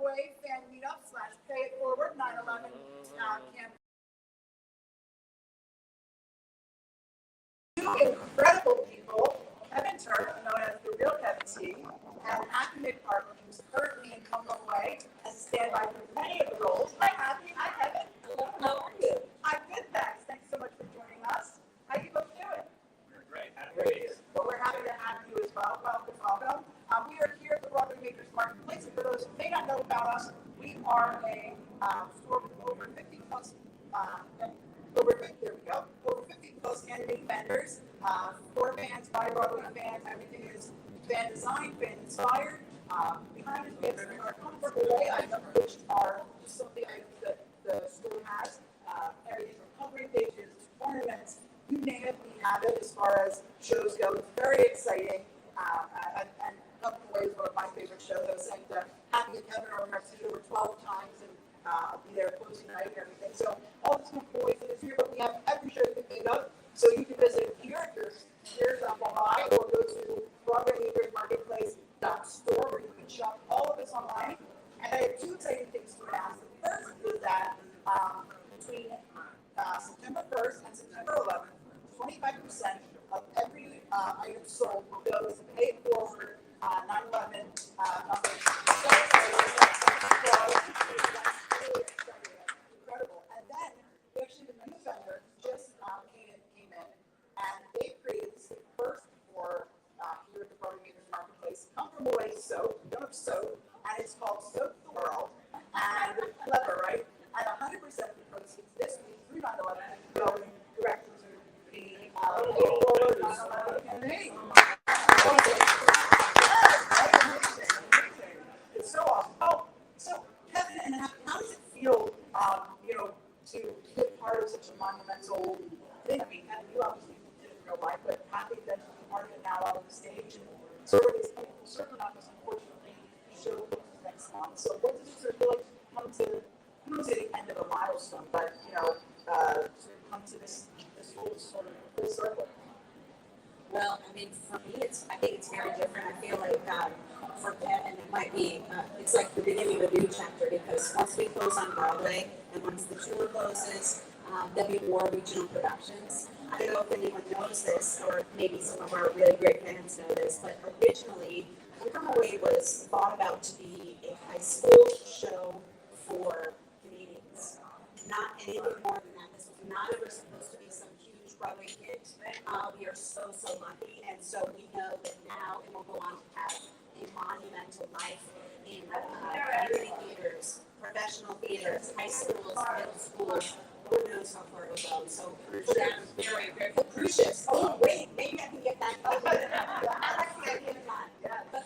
Broadway fan meetup / Pay It Forward 9/11 campaign. Two incredible people, Kevin Tuerff, known as the real Kevin T, and Happy McPartlin, who's currently in Come Away as a standby for many of the roles. Hi, Happy. Hi, Kevin. How are you? I'm good, thanks. Thanks so much for joining us. How you both doing? We're great. Happy. Well, we're happy to have you as well. Welcome. We are here at the Broadway Makers Marketplace, and for those who may not know about us, we are a store with over 50 plus over 50 plus animated vendors for fans, by Broadway fans. Everything is fan designed, fan inspired. Behind us, we have our comfortable way items, which are just some of the items that the store has. Areas for coloring pages, ornaments, you name it, we have it. As far as shows go, it's very exciting. And Comfortable Way is one of my favorite shows. I was saying to Happy and Kevin over over 12 times, and I'll be there closing night and everything. So all this Comfortable Way is here, but we have every show you can think of. So you can visit here at your Mumbai, or go to BroadwayMakersMarketplace.store, where you can shop all of this online. And I have two exciting things to announce. The first is that between September 1st and September 11th, 25% of every item sold will go to Pay It Forward 9/11 incredible. And then actually the new vendor just came in, and they created this first for here at the Broadway Makers Marketplace, Comfortable Way soap, soap, and it's called Soap the World. And clever, right? And 100% of the proceeds this week through 9/11 go directly to the Pay It Forward 9/11 campaign. It's so awesome. Oh, so Kevin, and how does it feel, to be a part of such a monumental thing? I mean, you obviously did it in real life, but happy that to be part of it now on the stage. And certainly not just unfortunately show next month. So what does it sort of feel like to come to the end of a milestone, but sort of come to this whole sort of full circle? Well, I mean, for me, I think it's very different. I feel like for Kevin, it might be, it's like the beginning of a new chapter, because once we close on Broadway, and once the tour closes, there'll be more regional productions. I don't know if anyone knows this, or maybe some of our really great fans know this, but originally, Come Away was thought about to be a high school show for Canadians. Not anything more than that. This was not ever supposed to be some huge Broadway hit. We are so lucky, and so we know that now it will go on to have a monumental life in community theaters, professional theaters, high schools, middle schools. Who knows how far it will go? So for that, I'm very, very crucious. Oh wait, maybe I can get that. But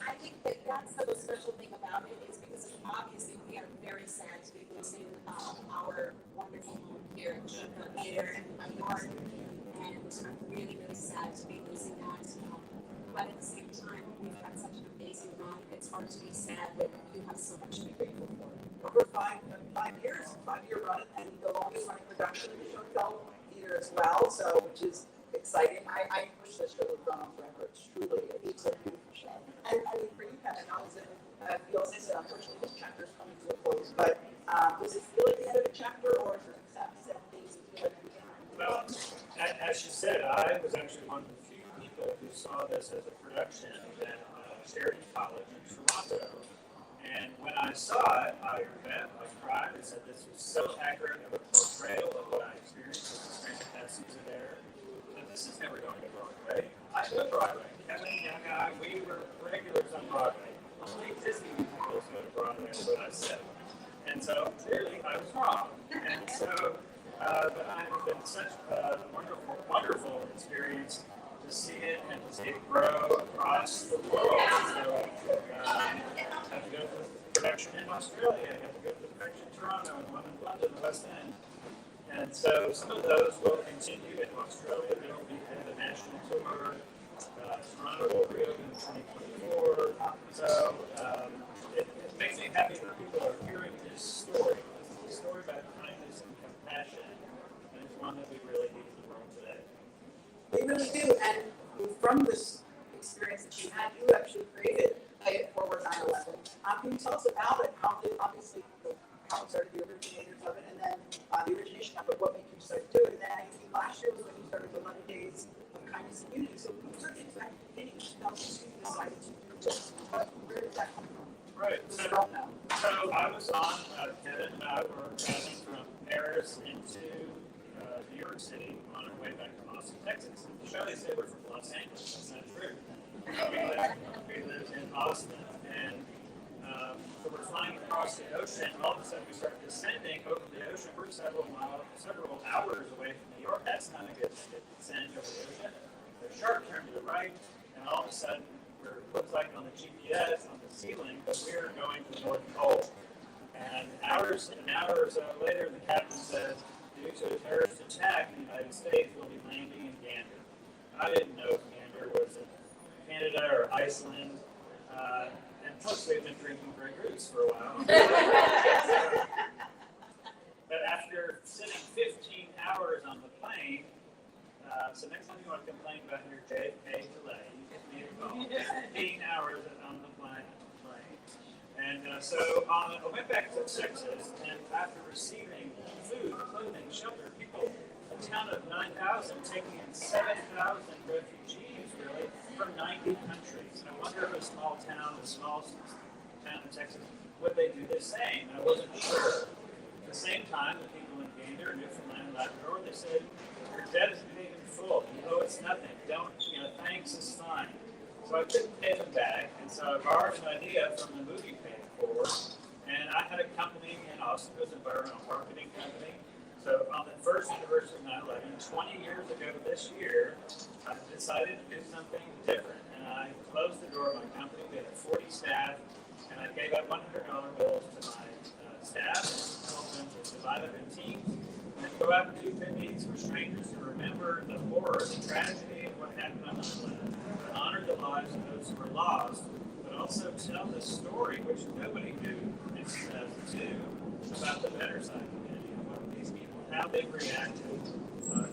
I think that that's the most special thing about it, is because obviously we are very sad to be losing our wonderful home here in Tuerff Theater and New York, and I'm really, really sad to be losing that. But at the same time, we've had such an amazing run. It's hard to be sad that you have so much to be grateful for. Over 5-year run, and the longest running production of the show fell theater as well, so which is exciting. I wish this show would run on forever. It's truly a beautiful show. And I mean, for you, Kevin, how does it feel? As I said, unfortunately, this chapter is coming to a close, but does it feel like the end of the chapter, or is it things that feel like the beginning? Well, as you said, I was actually one of the few people who saw this as a production at Charity College in Toronto. And when I saw it, I cried. I said this was so accurate of a portrayal of what I experienced as a student that season there, that this is never going to Broadway. I love Broadway. Kevin, young guy, we were regulars on Broadway. Only Disney people go to Broadway, is what I said. And so clearly I was wrong. And so, but it's been such a wonderful experience to see it and to see it grow across the world. So, I have to go to the production in Australia, I have to go to the production in Toronto, and one in London, the West End. And so some of those will continue in Australia. There will be the national tour. Toronto will reopen in 2024. So it makes me happy that people are hearing this story. This is a story about kindness and compassion, and it's one that we really need in the world today. They really do, and from this experience that you had, you actually created a say it, Foreward 9.11. Can you tell us about it? How it started, the originators of it, and then the origination of it, what made you decide to do it? And then I think last year was when you started the 11 Days of Kindness and Unity. So these are things that you decided to do. Where did that come from? Right. So I was on, Kevin and I were traveling from Paris into New York City on our way back to Austin, Texas. And Shelley said we're from Los Angeles. That's not true. We lived in Austin, and so we're flying across the ocean, and all of a sudden we start descending over the ocean. We're several hours away from New York. That's not a good descent over the ocean. The sharp turn to the right, and all of a sudden looks like on the GPS on the ceiling, but we're going to the North Pole. And an hour or so later, the captain says, due to a terrorist attack in the United States, we'll be landing in Gander. I didn't know Gander was in Canada or Iceland. And plus, they've been drinking Grey Goose for a while. But after sitting 15 hours on the plane, so next time you want to complain about your JFK delay, you get me a call. 15 hours on the plane. And so I went back to Texas, and after receiving food, clothing, shelter, a town of 9,000 taking in 7,000 refugees, really, from 90 countries. I wonder if a small town in Texas, would they do the same? I wasn't sure. At the same time, the people in Gander, Newfoundland, and Labrador, they said, your debt is paid in full. You owe us nothing. Thanks is fine. So I couldn't pay them back, and so I borrowed an idea from the movie Paying Forward, and I had a company in Austin, it was an environmental marketing company. So on the first anniversary of 9/11, 20 years ago this year, I decided to do something different, and I closed the door of my company. We had 40 staff, and I gave out $100 bills to my staff and told them to divide up in teams and go out and do picnics for strangers to remember the horror, the tragedy of what happened on 9/11, to honor the lives of those who were lost, but also tell the story, which nobody knew in 2002, about the better side community and what these people, how they reacted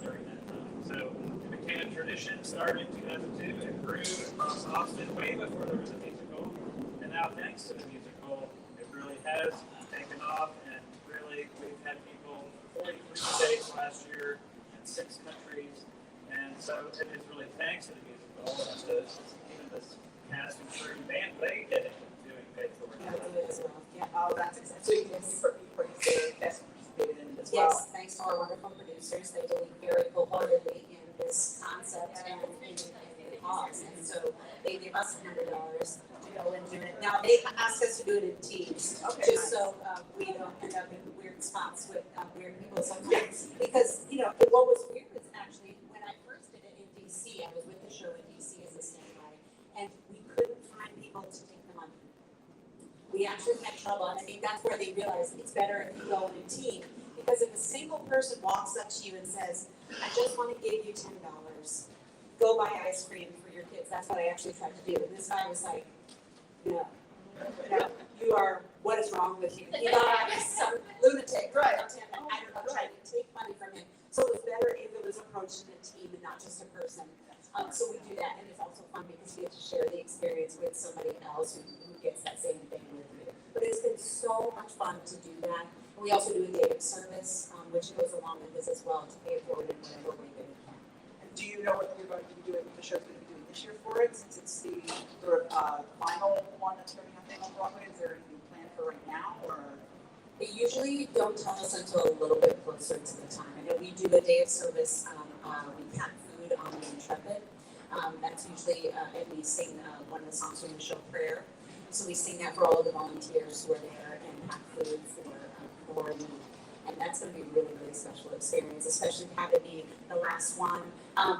during that time. So it became a tradition, started in 2002, and grew across Austin way before there was a musical. And now, thanks to the musical, it really has taken off, and really we've had people 43 states last year in 6 countries. And so it is really thanks to the musical, and even this cast and crew band, they did it doing Paid Forward. Yeah, oh, that's exciting. So you can the best participated in it as well. Yes, thanks to our wonderful producers. They believe very wholeheartedly in this concept and in the cause. And so they gave us $100 to go and do it. Now, they asked us to do it in teams, just so we don't end up in weird spots with weird people sometimes. Because, what was weird is actually when I first did it in D.C., I was with the show in D.C. as a standby, and we couldn't find people to take the money. We actually had trouble, and I think that's where they realized it's better if you go in a team, because if a single person walks up to you and says, I just want to give you $10, go buy ice cream for your kids, that's what I actually tried to do. And this guy was like, no, you are, what is wrong with you? I'm some lunatic. Right. I don't know, trying to take money from him. So it was better if it was approached in a team and not just a person. So we do that, and it's also fun because we get to share the experience with somebody else who gets that same thing with you. But it's been so much fun to do that. And we also do a day of service, which goes along with this as well, to pay it forward in whatever way that we can. And do you know what you're going to be doing, the show's going to be doing this year for it, since it's the sort of final one that's going to happen on Broadway? Is there anything planned for right now, or? They usually don't tell us until a little bit closer to the time. I know we do a day of service. We pack food on the Intrepid. That's usually, and we sing one of the songs from the show, Prayer. So we sing that for all of the volunteers who are there and pack food for need. And that's going to be a really, really special experience, especially having be the last one.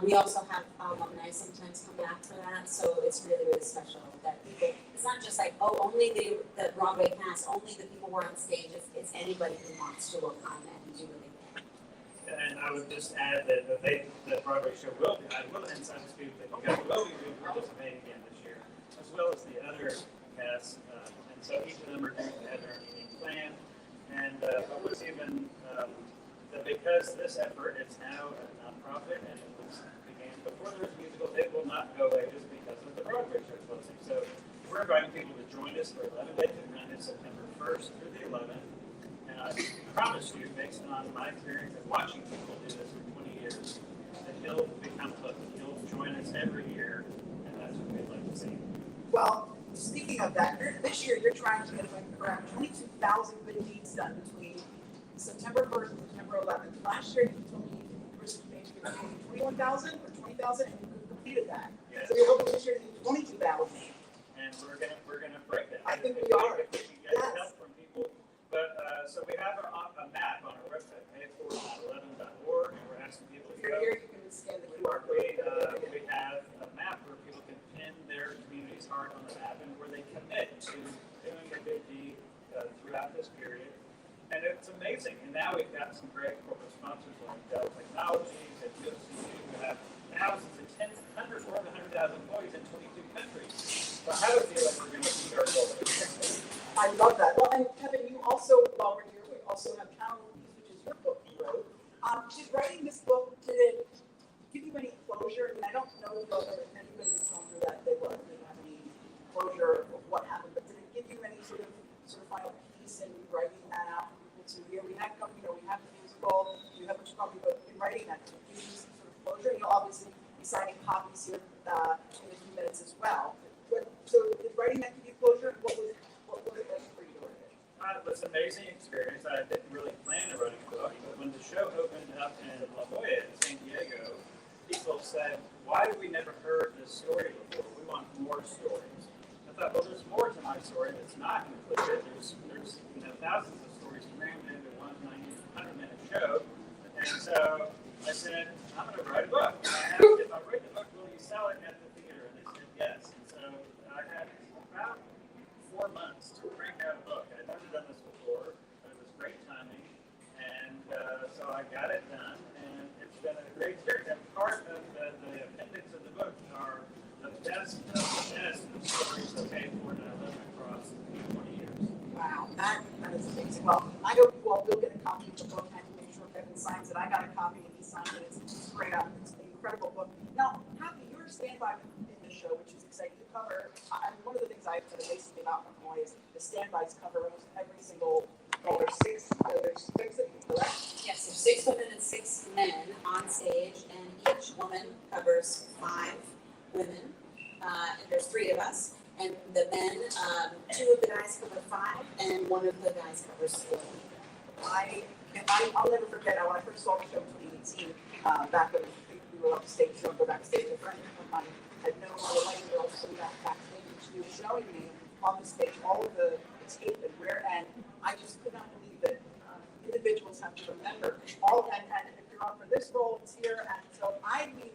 We also have alumni sometimes come back for that. So it's really, really special that people, it's not just like, only the Broadway cast, only the people who are on stage. It's anybody who wants to look on and do what they can. And I would just add that the Broadway show will be, I will inside the speak that you guys will be participating again this year, as well as the other casts. And so each of them are going to have their own unique plan. And what was even, that because this effort is now a nonprofit and it began before there was a musical, it will not go away just because of the Broadway show closing. So we're inviting people to join us for 11 days. We run it September 1st through the 11th. And I promise you, based on my experience of watching people do this for 20 years, that he'll become hooked. He'll join us every year, and that's what we'd like to see. Well, speaking of that, this year you're trying to get, if I'm correct, 22,000 good deeds done between September 1st and September 11th. Last year you told me you were maybe 21,000 or 20,000, and you completed that. Yes. So you're hoping this year to do 22,000. And we're gonna break that. I think If we are. If we can get help from people. But so we have a map on our website, Foreward 9.11.org, and we're asking people If to you're go. here, you can scan the QR code. We have a map where people can pin their community's heart on the map and where they commit to doing a good deed throughout this period. And it's amazing. And now we've got some great corporate sponsors like Dell Technologies and UFCU who have thousands and tens, hundreds, more than 100,000 employees in 22 countries. So how do we feel like we're going to meet our goal? I love that. Well, and Kevin, you also, while we're here, we also have Channel Peace, which is your book you wrote. Did writing this book, did it give you any closure? I mean, I don't know if anybody who's gone through that, they didn't have any closure of what happened, but did it give you any sort of final piece in writing that out for people to hear? We have, we have the musical, we have what you call, but in writing that, did it give you some sort of closure? You'll obviously be signing copies here in a few minutes as well. So did writing that give you closure? What was it like for you to write it? It was an amazing experience. I didn't really plan to write a book, but when the show opened up in La Jolla, San Diego, people said, "Why have we never heard this story before? We want more stories." I thought, well, there's more to my story that's not included. There's thousands of stories crammed into one 100-minute show, and so I said, "I'm going to write a book." And I asked, if I write the book, will you sell it at the theater? And they said yes. And so I had about 4 months to crank out a book. I'd never done this before, but it was great timing, and so I got it done, and it's been a great experience. And part of the appendix of the book are the best of the stories of Foreward 9.11 across 20 years. Wow, that is amazing. Well, I hope you all will get a copy of the book and make sure Kevin signs it. I got a copy and he signed it. It's great. It's an incredible book. Now, Happy, you're a standby in the show, which is exciting to cover. One of the things I've said amazing about McCoy is the standbys cover almost every single. There's six of you, correct? Yes, there's 6 women and 6 men on stage, and each woman covers 5 women. And there's 3 of us. And the men, 2 of the guys cover 5, and 1 of the guys covers 4. I'll never forget when I first saw the show in 2018, back when we were upstage, so go backstage, a friend of mine had known all the lighting girls, so we got backstage, and she was showing me on the stage all of the tape and I just could not believe that individuals have to remember all, and if you're on for this role, it's here, and so I mean,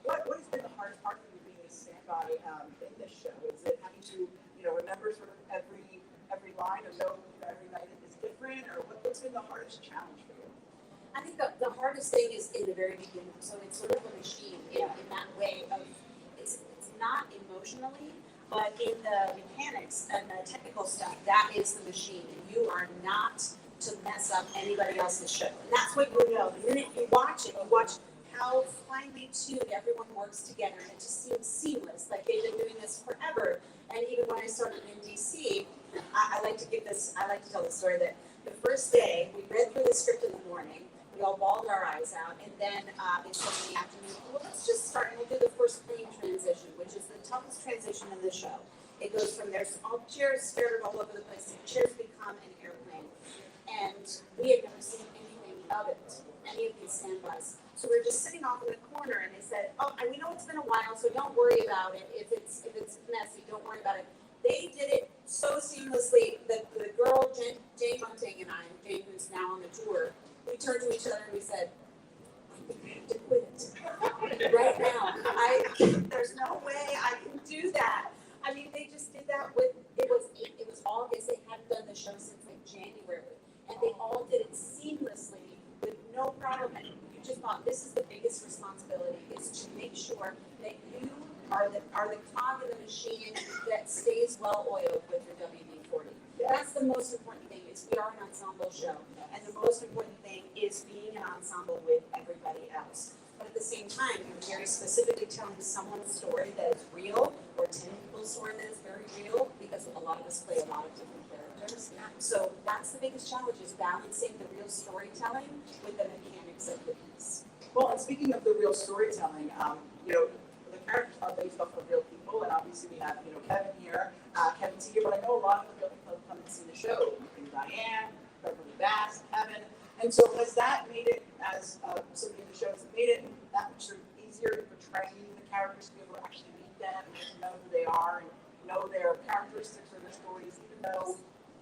what has been the hardest part for you being a standby in this show? Is it having to, remember sort of every line or know every night is different, or what's been the hardest challenge for you? I think the hardest thing is in the very beginning. So it's sort of a machine in that way of it's not emotionally, but in the mechanics and the technical stuff, that is the machine. You are not to mess up anybody else's show. And that's what you know. The minute you watch it, you watch how finely tuned everyone works together, and it just seems seamless. Like they've been doing this forever. And even when I started in DC, I like to tell the story that the first day we read through the script in the morning. We all bawled our eyes out, and then they said in the afternoon, well, let's just start, and we'll do the first plane transition, which is the toughest transition in the show. It goes from there's all chairs scattered all over the place, and chairs become an airplane. And we had never seen anything of it, any of these standbys. So we were just sitting off in the corner, and they said, oh, and we know it's been a while, so don't worry about it. If it's messy, don't worry about it. They did it so seamlessly that the girl, Jane Bunting, and I, Jane, who's now on the tour, we turned to each other and we said, I think I have to quit right now. There's no way I can do that. I mean, they just did that it was August. They hadn't done the show since like January. And they all did it seamlessly with no problem. And you just thought, this is the biggest responsibility, is to make sure that you are the cog of the machine that stays well oiled with your WD-40. That's the most important thing, is we are an ensemble show. And the most important thing is being an ensemble with everybody else. But at the same time, you're very specifically telling someone's story that is real, or 10 people's story that is very real, because a biggest challenge is balancing the real storytelling with the mechanics of the piece. Well, and speaking of the real storytelling, you know, the characters are based off of real people, and obviously we have, you know, Kevin here, Kevin's here, but I know a lot of the real people have come and seen the show, including Diane, Beverly Bass, Kevin, and so has that made it, as somebody in the show, has it made it that much sort of easier to portray the characters, to be able to actually meet them, and to know who they are, and know their characteristics or their stories, even though,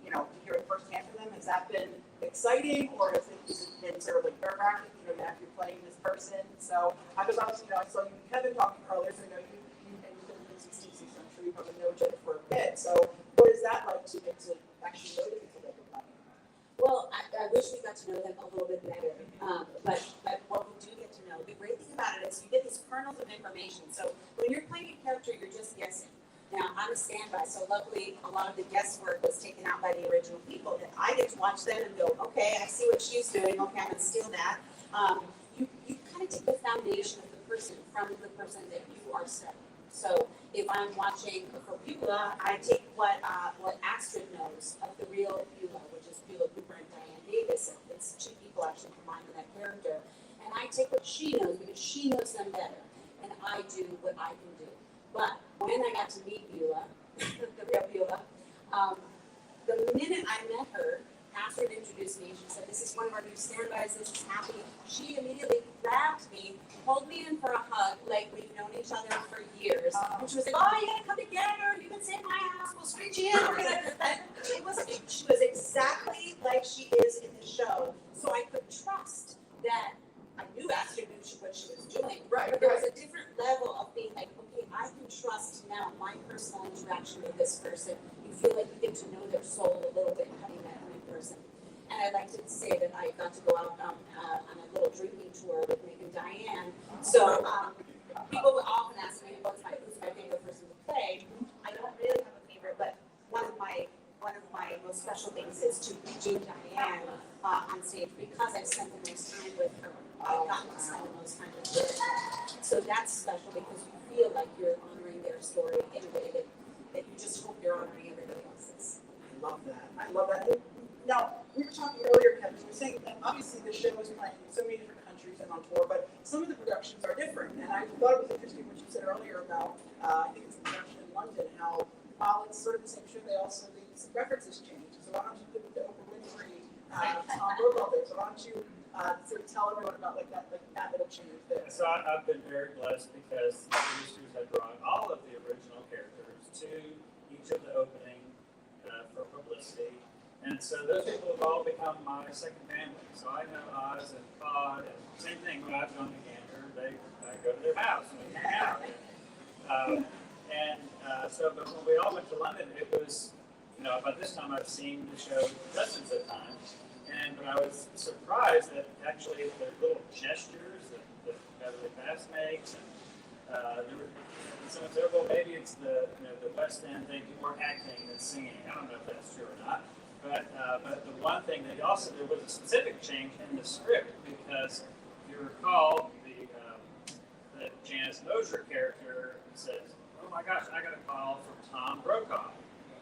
you know, to hear it firsthand from them? Has that been exciting, or has it been sort of like nerve-wracking? You know, that you're playing this person. So I was obviously, you know, I saw you and Kevin talking earlier, so I know you and you've been in some Stacey, so I'm sure you probably know each other for a bit. So what is that like to get to actually know the people that you're playing? Well, I wish we got to know them a little bit better. But what we do get to know, the great thing about it is you get these kernels of information. So when you're playing a character, you're just guessing. Now, I'm a standby, so luckily a lot of the guesswork was taken out by the original people, and I get to watch them and go, okay, I see what she's doing, okay, I'm going to steal that. You kind of take the foundation of the person from the person that you are studying. So if I'm watching for Beulah, I take what Astrid knows of the real Beulah, which is Beulah Cooper and Diane Davis. It's two people actually combined in that character. And I take what she knows because she knows them better, and I do what I can do. But when I got to meet Beulah, the real Beulah, the minute I met her, Astrid introduced me. She said, "This is one of our new standbys. This is Happy." She immediately grabbed me, pulled me in for a hug, like we've known each other for years. And she was like, "Oh, you gotta come together. You can stay in my house. We'll screech you in." She was exactly like she is in the show. So I could trust that. I knew Astrid knew what she was doing. Right. But there was a different level of being like, okay, I can trust now my personal interaction with this person. You feel like you get to know their soul a little bit having met them in person. And I'd like to say that I got to go out on a little drinking tour with Nick and Diane. So people would often ask me, who's my favorite person to play? I don't really have a favorite, but one of my most special things is to do Diane on stage because I've spent the most time with her. I've gotten to spend the most time with her. So that's special because you feel like you're honoring their story in a way that you just hope you're honoring everybody else's. I love that. I love that. Now, we were talking earlier, Kevin, you were saying that obviously the show is playing in so many different countries and on tour, but some of the productions are different. And I thought it was interesting what you said earlier about, I think it's the production in London, how while it's sort of the same show, the references change. So why don't you put the Oprah Winfrey, Tom Brokaw there? So why don't you sort of tell everyone about like that little change there? So I've been very blessed because the producers had brought all of the original characters to each of the opening for publicity. And so those people have all become my second family. So I know Oz and Pod, and same thing when I've gone to Gander, I go to their house and we hang out. But when we all went to London, it was, you know, by this time I've seen the show dozens of times. But I was surprised that actually the little gestures that Beverly Bass makes, and someone said, well, maybe it's the West End thing, more acting than singing. I don't know if that's true or not. But the one thing there was a specific change in the script because if you recall, the Janice Mosier character says, "Oh my gosh, I got a call from Tom Brokaw."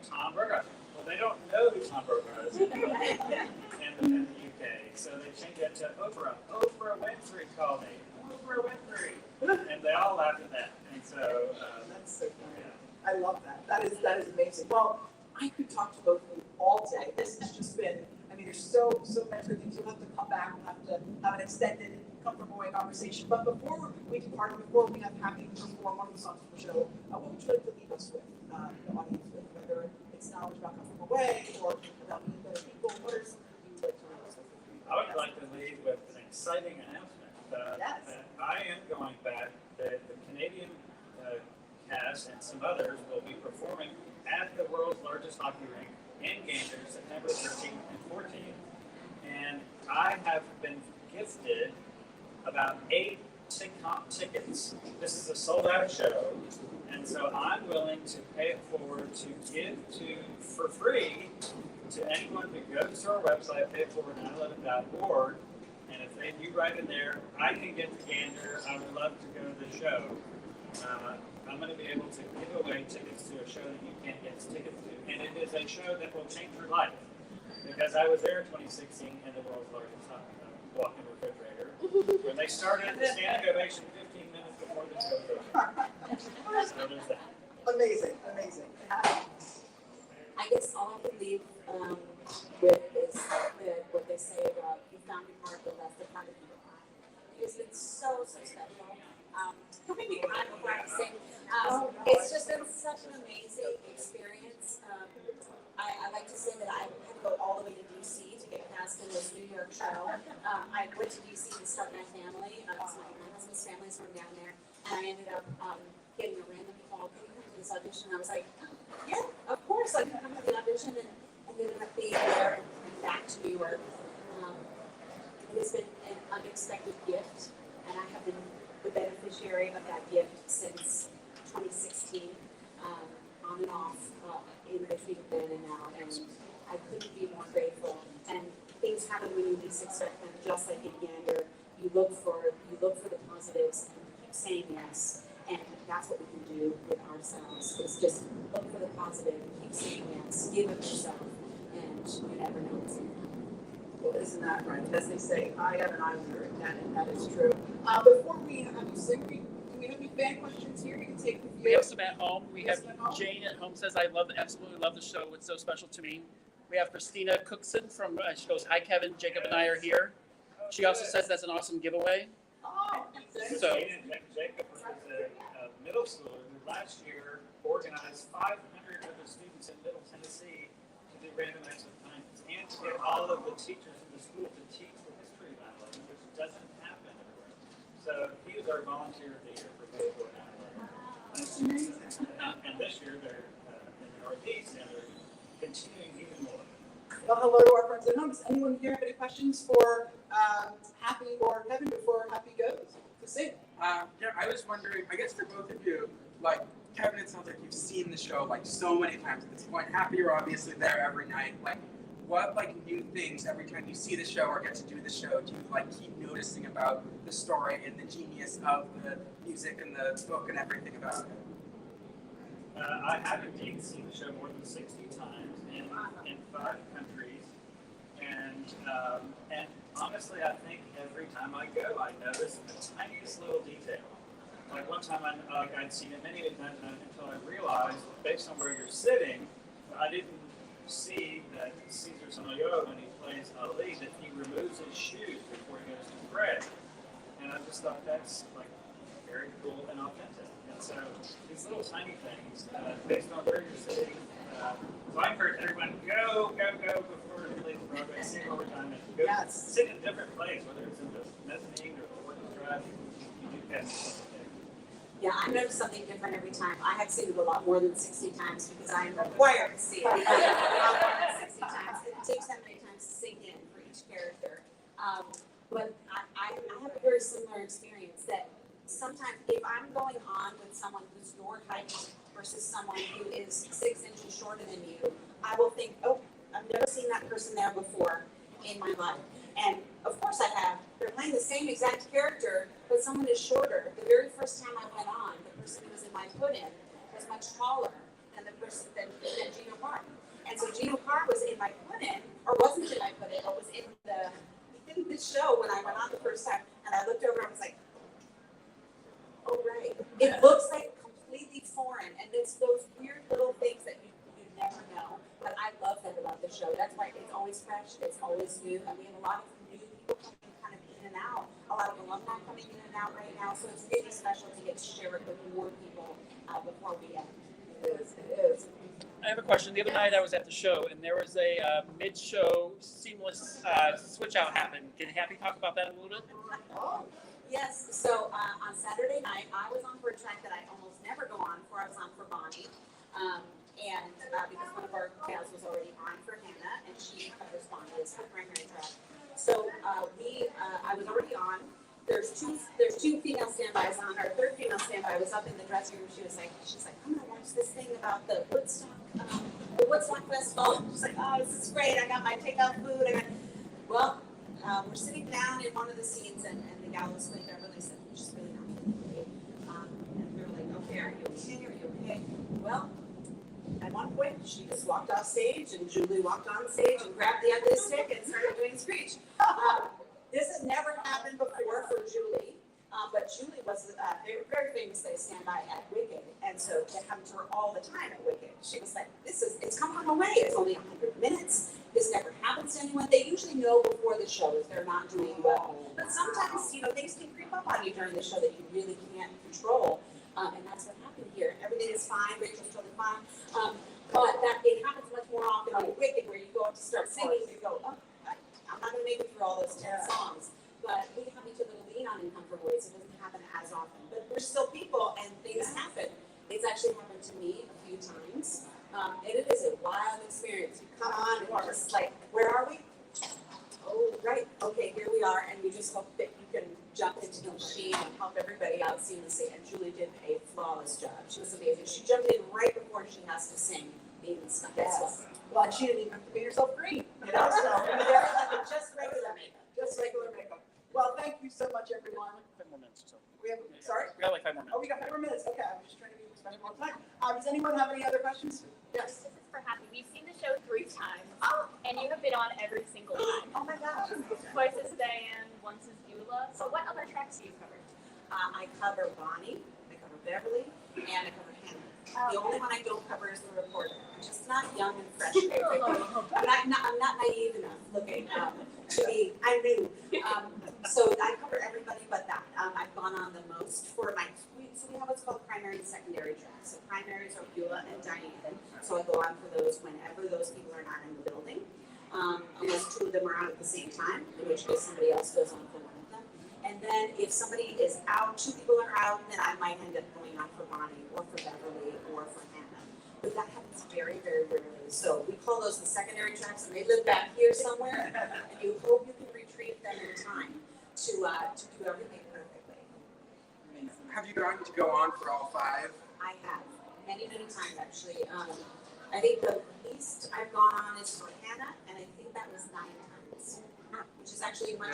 Tom Brokaw. Well, they don't know who Tom Brokaw is in the UK, so they changed that to Oprah. Oprah Winfrey called me. Oprah Winfrey, and they all laughed at that. And so that's so funny. Yeah. I love that. That is amazing. Well, I could talk to both of you all day. This has just been, I mean, there's so many good things. You'll have to come back. We'll have to have an extended, comfortable way conversation. But before we depart, before we have Happy perform one of the songs from the show, what would you like to leave us with, the audience with, whether it's knowledge about Comfortable Way or about meeting better people? What are something you would like to leave us with? I would like to leave with an exciting announcement. Yes. That I am going back. The Canadian cast and some others will be performing at the world's largest hockey rink in Gander, September 13th and 14th. And I have been gifted about 8 sitcom tickets. This is a sold-out show, and so I'm willing to pay it forward to give for free to anyone who goes to our website, payforward911.org, and if you write in there, I can get to Gander, I would love to go to the show. I'm going to be able to give away tickets to a show that you can't get tickets to, and it is a show that will change your life. because I was there in 2016 in the world's largest walk-in refrigerator, when they started the standing ovation 15 minutes before the show was over. So there's that. Amazing, amazing. I guess all I can leave with is what they say about you found your part, but that's the part of you. It's been so special. Maybe cry before I sing. It's just been such an amazing experience. I like to say that I had to go all the way to DC to get cast in this New York show. I went to DC to start my family. My husband's family's from down there, and I ended up getting a random call to this audition. I was like, yeah, of course I can come to the audition, and ended up being there and coming back to New York. It has been an unexpected gift, and I have been the beneficiary of that gift since 2016, on and off, in between then and now, and I couldn't be more grateful. And things happen when you least expect them, just like in Gander. You look for the positives and keep saying yes, and that's what we can do with ourselves. Is just look for the positive, keep saying yes, give it yourself, and you never know what's going to happen. Well, isn't that right? As they say, I am an islander, and that is true. Before we have you sing, do we have any fan questions here? You can take the We have some at home. We have Jane at home says, absolutely love the show. It's so special to me. We have Christina Cookson from, she goes, hi Kevin, Jacob and I are here. She also says that's an awesome giveaway. Oh, So, Jacob was a middle schooler who last year organized 500 of the students in Middle Tennessee to do random acts of kindness and to get all of the teachers in the school to teach the history of 9/11, which doesn't happen everywhere. So he was our volunteer of the year for Foreward 9.11. that's amazing. And this year they're in the Northeast and they're continuing even more. Well, hello to our friends at home. Does anyone here have any questions for Happy or Kevin before Happy goes to sing? Yeah, I was wondering, I guess for both of you, like, Kevin, it sounds like you've seen the show, like, so many times at this point. Happy, you're obviously there every night. Like, what, like, new things every time you see the show or get to do the show do you, like, keep noticing about the story and the genius of the music and the book and everything about it? I have indeed seen the show more than 60 times in 5 countries, and honestly, I think every time I go, I notice the tiniest little detail. Like one time, I'd seen it many times until I realized, based on where you're sitting, I didn't see that Caesar Sonoyo, when he plays Ali, that he removes his shoes before he goes to pray. And I just thought that's like very cool and authentic. And so these little tiny things, based on where you're sitting, so I encourage everyone, go before you leave Broadway, see it over time, and go sit in a different place, whether it's in the mezzanine or the orchestra, you do catch something there. Yeah, I notice something different every time. I have seen it a lot more than 60 times because I am required to see it a lot more than 60 times. It takes that many times to sink in for each character. But I have a very similar experience that sometimes if I'm going on with someone who's your height versus someone who is 6 inches shorter than you, I will think, oh, I've never seen that person there before in my life. And of course I have. They're playing the same exact character, but someone is shorter. The very first time I went on, the person who was in my put-in was much taller than the person than Gino Parr. And so Gino Parr was in my put-in, or wasn't in my put-in, but was in this show when I went on the first time, and I looked over and was like, oh right. It looks like completely foreign, and it's those weird little things that you never know. But I love that about the show. That's why it's always fresh, it's always new, and we have a lot of new people coming kind of in and out, a lot of alumni coming in and out right now, so it's really special to get to share it with more people before we end. It is. I have a question. The other night I was at the show and there was a mid-show seamless switch out happen. Can Happy talk about that a little bit? Yes, so on Saturday night, I was on for a track that I almost never go on for. I was on for Bonnie. And because one of our gals was already on for Hannah, and she responded as her primary track. So I was already on. There's two female standbys on. Our third female standby was up in the dressing room. She's like, I'm gonna watch this thing about the Woodstock Festival. She's like, oh, this is great. I got my takeout food. We're sitting down in one of the scenes, and the gal was with Beverly said, she's really not feeling great. And we were like, okay, are you okay? Well, I want to quit. she just walked off stage, and Julie walked on stage and grabbed the ugly stick and started doing Screech. This has never happened before for Julie, but Julie was very famous. They stand by at Wicked, and so it happened to her all the time at Wicked. She was like, it's come from away. It's only 100 minutes. This never happens to anyone. They usually know before the show if they're not doing well. But sometimes, things can creep up on you during the show that you really can't control. And that's what happened here. Everything is fine. Rachel's totally fine. But it happens much more often on Wicked, where you go up to start singing, you go, oh, I'm not going to make it through all those 10 songs. But we have each other to lean on in comfort ways. It doesn't happen as often. But we're still people, and things happen. It's actually happened to me a few times. And it is a wild experience. You come on and you're just like, where are we? Oh, right. Okay, here we are. And you just hope that you can jump into the machine and help everybody out seamlessly. And Julie did a flawless job. She was amazing. She jumped in right before she has to sing Even Stuff. Yes. Well, and she didn't even have to be herself green. So just regular makeup. Just regular makeup. Well, thank you so much, everyone. 5 more minutes or so. We have, sorry? We got like 5 more minutes. Oh, we got 5 more minutes. Okay, I was just trying to be respectful of time. Does anyone have any other questions? Yes. This is for Happy. We've seen the show 3 times, and you have been on every single time. Oh my gosh. Twice as Diane, once as Beulah. So what other tracks do you cover? I cover Bonnie, I cover Beverly, and I cover Hannah. The only one I don't cover is the reporter. I'm just not young and fresh. I'm not naive enough looking to be. I'm new. So I cover everybody but that. I've gone on the most for my. So we have what's called primary and secondary tracks. So primaries are Beulah and Diane. So I go on for those whenever those people are not in the building, unless 2 of them are out at the same time, in which case somebody else goes on for one of them. And then if somebody is out, 2 people are out, then I might end up going on for Bonnie or for Beverly or for Hannah. But that happens very, very rarely. So we call those the secondary tracks, and they live back here somewhere. And you hope you can retrieve them in time to do everything perfectly. Have you gotten to go on for all 5? I have many, many times actually. I think the least I've gone on is for Hannah, and I think that was 9 times, which is actually much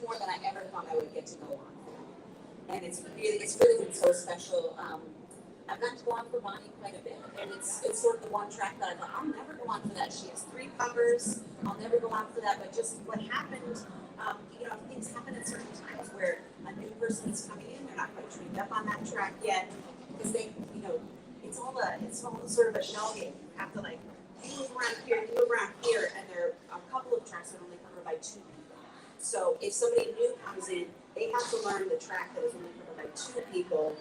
more than I ever thought I would get to go on for. And it's really been so special. I've gotten to go on for Bonnie quite a bit, and it's sort of the one track that I thought I'll never go on for that. She has 3 covers. I'll never go on for that. But just what happened, things happen at certain times where a new person is coming in. They're not quite trained up on that track yet because they, it's all sort of a shell game. You have to move around here, and there are a couple of tracks that are only covered by 2 people. So if somebody new comes in, they have to learn the track that is only covered by 2 people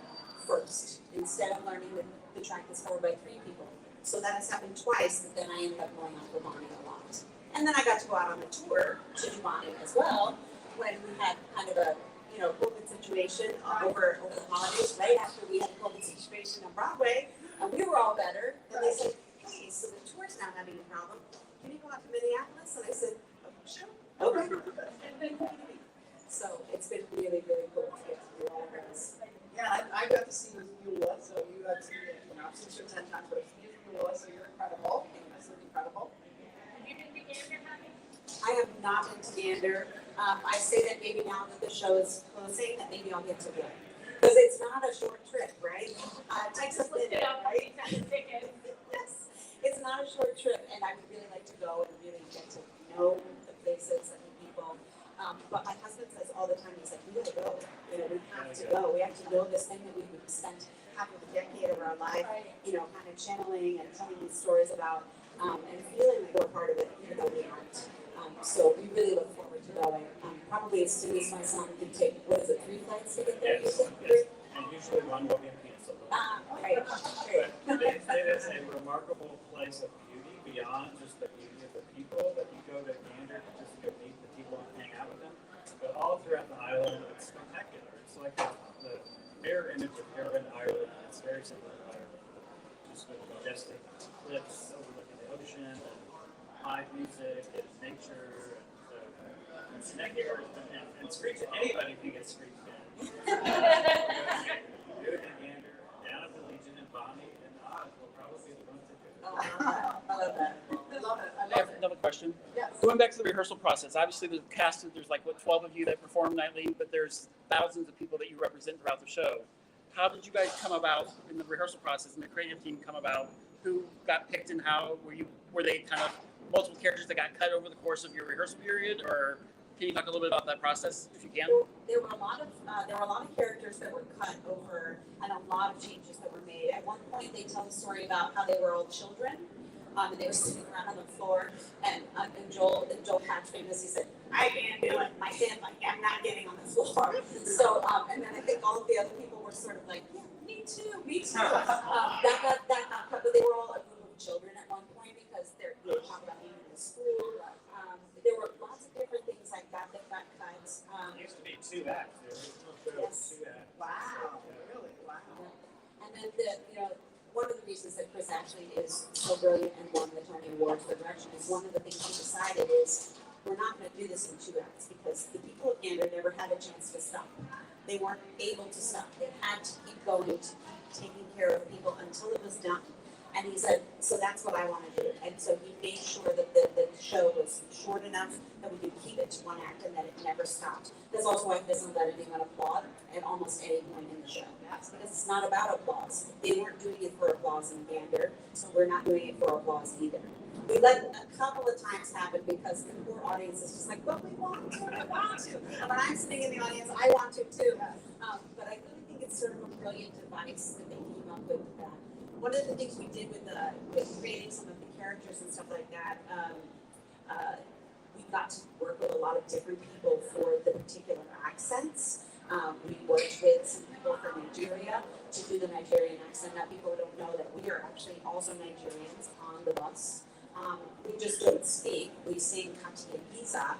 first, instead of learning the track that's covered by 3 people. So that has happened twice, but then I ended up going on for Bonnie a lot. And then I got to go out on the tour to do Bonnie as well, when we had kind of a COVID situation over the holidays, right after we had a COVID situation on Broadway, and we were all better. And they said, hey, so the tour's not having a problem. Can you go out to Minneapolis? And I said, oh, sure. Okay. So it's been really, really cool to get to do all of this. Yeah, I got to see with Beulah, so you got to see it. I've seen her 10 times, but it's Beulah, so you're incredible. Absolutely incredible. Have you been to Gander, Happy? I have not been to Gander. I say that maybe now that the show is closing, that maybe I'll get to go. Because it's not a short trip, right? It takes a minute, right? Yes, it's not a short trip, and I would really like to go and really get to know the places and the people. But my husband says all the time, he's like, we gotta go. We have to go. We have to know this thing that we've spent half of a decade of our life, kind of channeling and telling these stories about, and feeling like we're part of it, even though we aren't. So we really look forward to going. Probably as soon as my son can take, 3 flights to get there? Yes. And usually one will get canceled. Right. It is a remarkable place of beauty beyond just the beauty of the people. But you go to Gander to just go meet the people and hang out with them. But all throughout the island, it's spectacular. It's like the mirror image of Heroin Ireland. It's very similar to Ireland. Just with majestic cliffs overlooking the ocean, and live music, and nature, and Snecker, and Screech. Anybody can get Screech in. Do it in Gander, down at the Legion in Bonnie, and Oz will probably be the ones that do it. I love that. I love it. I have another question. Yes. Going back to the rehearsal process, obviously the cast, there's 12 of you that perform nightly, but there's thousands of people that you represent throughout the show. how did you guys come about in the rehearsal process and the creative team come about? Who got picked and how? Were they kind of multiple characters that got cut over the course of your rehearsal period, or can you talk a little bit about that process if you can? There were a lot of characters that were cut over, and a lot of changes that were made. At one point, they tell the story about how they were all children, and they were sitting around on the floor, and Joel Hatch famously said, "I can't do it. My kid, like, I'm not getting on the floor." So, and then I think all of the other people were sort of like, "Yeah, me too, me too." That got cut, but they were all a group of children at one point because they were talking about being in the school. There were lots of different things like that that got cut. It used to be 2 acts. The original show was 2 acts. Wow, really? Wow. And then one of the reasons that Chris actually is so brilliant and won the Tony Award for direction is one of the things he decided is we're not going to do this in 2 acts because the people of Gander never had a chance to stop. They weren't able to stop. They had to keep going, to taking care of people until it was done. And he said, so that's what I want to do. And so he made sure that the show was short enough that we could keep it to 1 act and that it never stopped. That's also why he doesn't let anyone applaud at almost any point in the show. That's because it's not about applause. They weren't doing it for applause in Gander, so we're not doing it for applause either. We let a couple of times happen because the poor audience is just like, but we want to, I want to. And when I'm sitting in the audience, I want to too. But I really think it's sort of a brilliant device that they came up with that. One of the things we did with creating some of the characters and stuff like that, we got to work with a lot of different people for the particular accents. We worked with some people from Nigeria to do the Nigerian accent. Now people don't know that we are actually also Nigerians on the bus. We just don't speak. We sing Kati and Giza.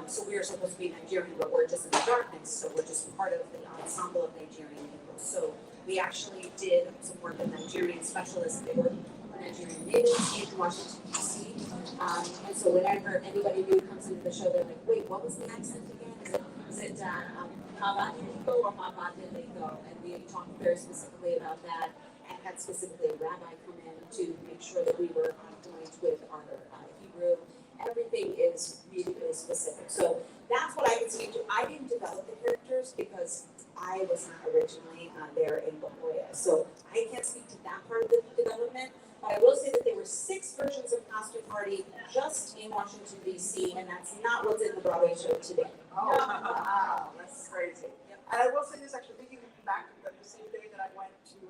So we are supposed to be Nigerian, but we're just in the darkness. So we're just part of the ensemble of Nigerian people. So we actually did some work with Nigerian specialists. They were Nigerian natives in Washington, D.C. And so whenever anybody new comes into the show, they're like, wait, what was the accent again? Is it Habadiligo or Habadiligo? And we talked very specifically about that and had specifically a rabbi come in to make sure that we were on point with our Hebrew. Everything is really, really specific. So that's what I can speak to. I didn't develop the characters because I was not originally there in La Jolla. So I can't speak to that part of the development. But I will say that there were 6 versions of Costume Party just in Washington, D.C., and that's not what's in the Broadway show today. Oh, wow, that's crazy. Yep. And I will say this, actually, thinking back to the same day that I went to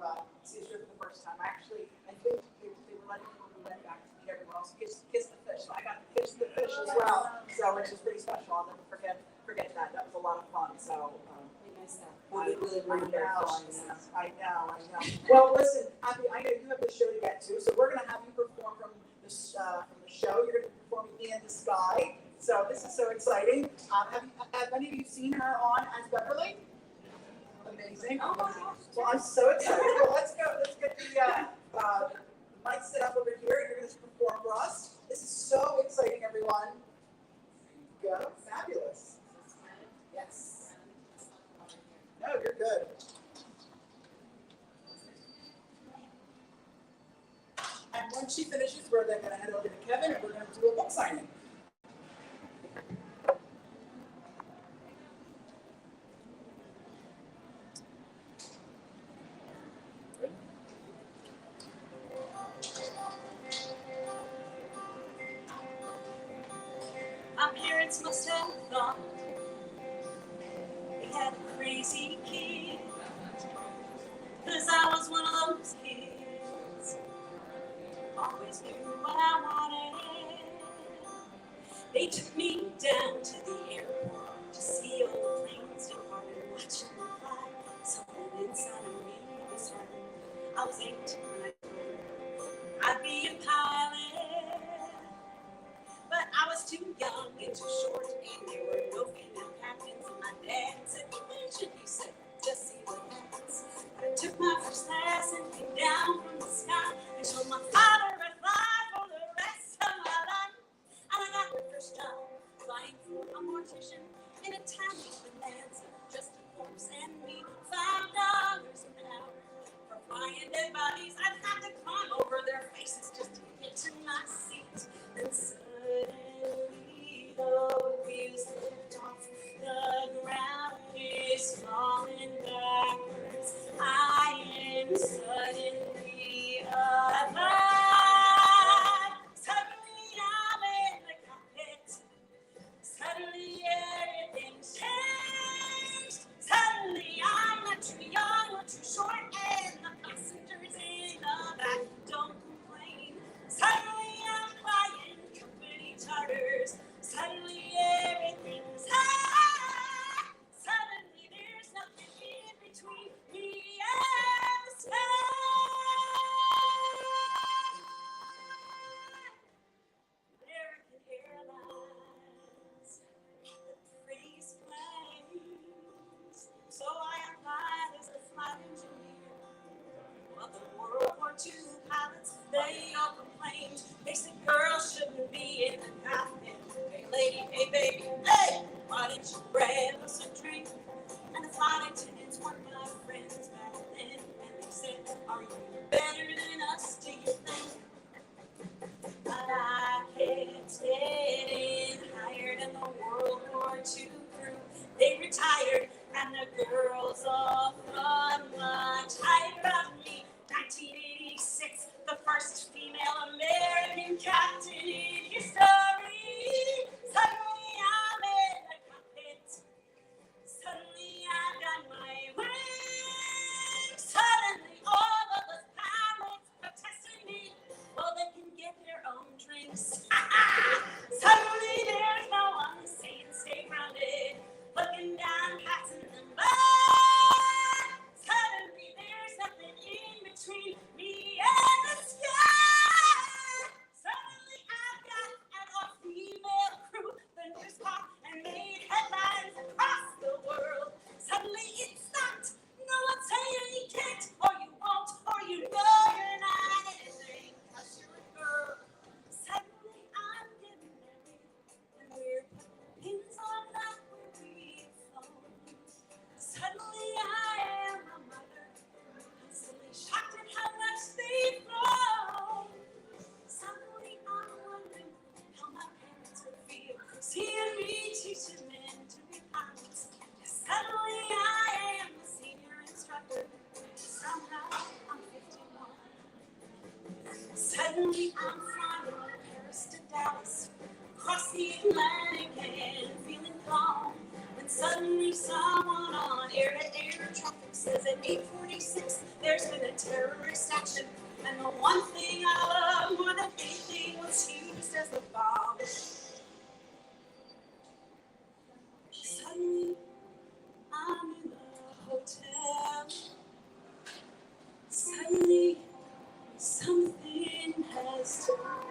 see the show for the first time, I think they were letting people who went back to meet everyone else kiss the fish. So I got to kiss the fish as well, so which is pretty special. I'll never forget that. That was a lot of fun. So. I know. Well, listen, Abby, I know you have the show to get to, so we're going to have you perform from the show. You're going to be performing In the Sky. So this is so exciting. Have any of you seen her on as Beverly? Amazing. Oh, well, I'm so excited. Well, let's go. Let's get the mic set up over here. You're going to perform for us. This is so exciting, everyone. Go. Fabulous. Yes. No, you're good. And when she finishes, we're then going to head over to Kevin and we're going to do a book signing. My parents must have thought they had a crazy kid, 'cause I was one of those kids, always knew what I wanted. They took me down to the airport to see all the planes depart and watch them fly. Something inside of me was running. I was 18 when I told I'd be a pilot, but I was too young and too short, and there were no female captains. And my dad said, "Imagine," he said, "just see what happens." I took my first class and came down from the sky and showed my father I'd fly for the rest of my life. And I got my first job flying for a mortician in a tiny bonanza, just a horse and me, $5 an hour for flying dead bodies. I'd first female American captain in history. Suddenly I'm in the cockpit. Suddenly I've got my wings. Suddenly all of us pilots protesting me. Well, they can get their own drinks. Suddenly there's no one saying stay grounded. Looking down, passing them by. Suddenly there's nothing in between me and the sky. Suddenly I've got an all-female crew. The news caught and made headlines across the world. Suddenly it stopped. No one's saying you can't, or you won't, or you know you're not anything, 'cause you're a girl. Suddenly I'm getting married, and we're putting pins on that where we've flown. Suddenly I am a mother, constantly shocked at how much they've grown. Suddenly I'm wondering how my parents would feel seeing me teaching men to be pilots. Suddenly I am a senior instructor. Somehow I'm 51. Suddenly I'm flying from Paris to Dallas, across the Atlantic and feeling calm. When suddenly someone on air-to-air traffic says at 8:46 there's been a terrorist action, and the one thing I love more than anything was used as a bomb. Suddenly I'm in a hotel. Suddenly something has turned.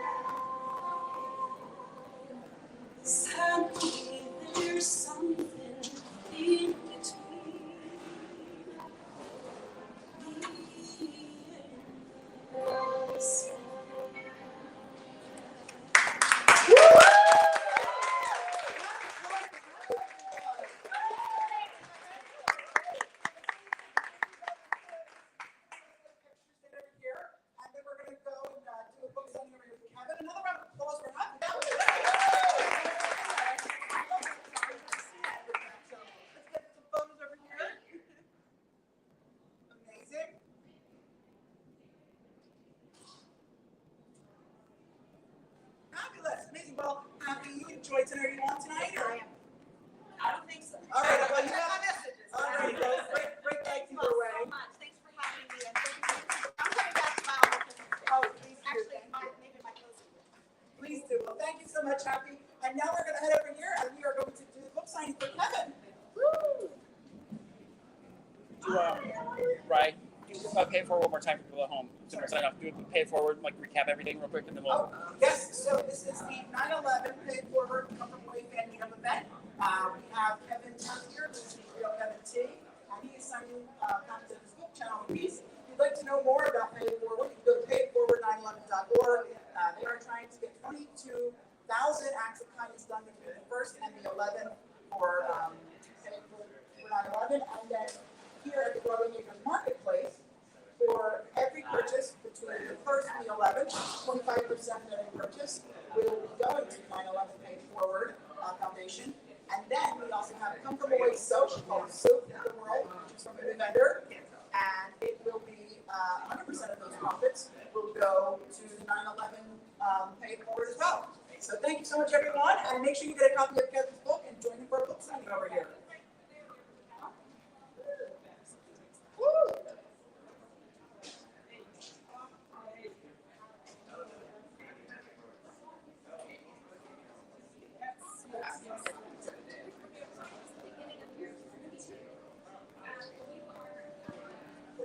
Suddenly there's something in between me and the sea. Here, and then we're going to go and do a book signing over here for Kevin. Another round of applause for him. Let's get some photos over here. Amazing. Fabulous. Amazing. Well, do you enjoy dinner you want tonight? Or? I don't think so. All right. Well, you have messages. All right. Well, great thank you so away. much. Thanks for having me. And I'm coming back tomorrow because Oh, please do. actually maybe my cousin. Please do. Well, thank you so much, Happy. And now we're going to head over here and we are going to do the book signing for Kevin. Woo! Right. Pay it forward one more time for people at home. So we'll sign off. Do it, pay it forward, like recap everything real quick, and then we'll. Oh, yes. So this is the 9/11 Pay It Forward Comfortably Fan Meetup event. We have Kevin here, who's the real Kevin T, and he is signing copies of his book, Channel Piece. If you'd like to know more about Pay It Forward, you can go to payitforward911.org. They are trying to get 22,000 acts of kindness done between the 1st and the 11th for 9/11, and then here at the Broadway Neighborhood Marketplace, for every purchase between the 1st and the 11th, 25% of every purchase will be going to 9/11 Pay It Forward Foundation. And then we also have a comfortable way soap called Soap in the World, which is from a new vendor. And it will be 100% of those profits will go to the 9/11 Pay It Forward as well. So thank you so much, everyone. And make sure you get a copy of Kevin's book and join him for a book signing over here.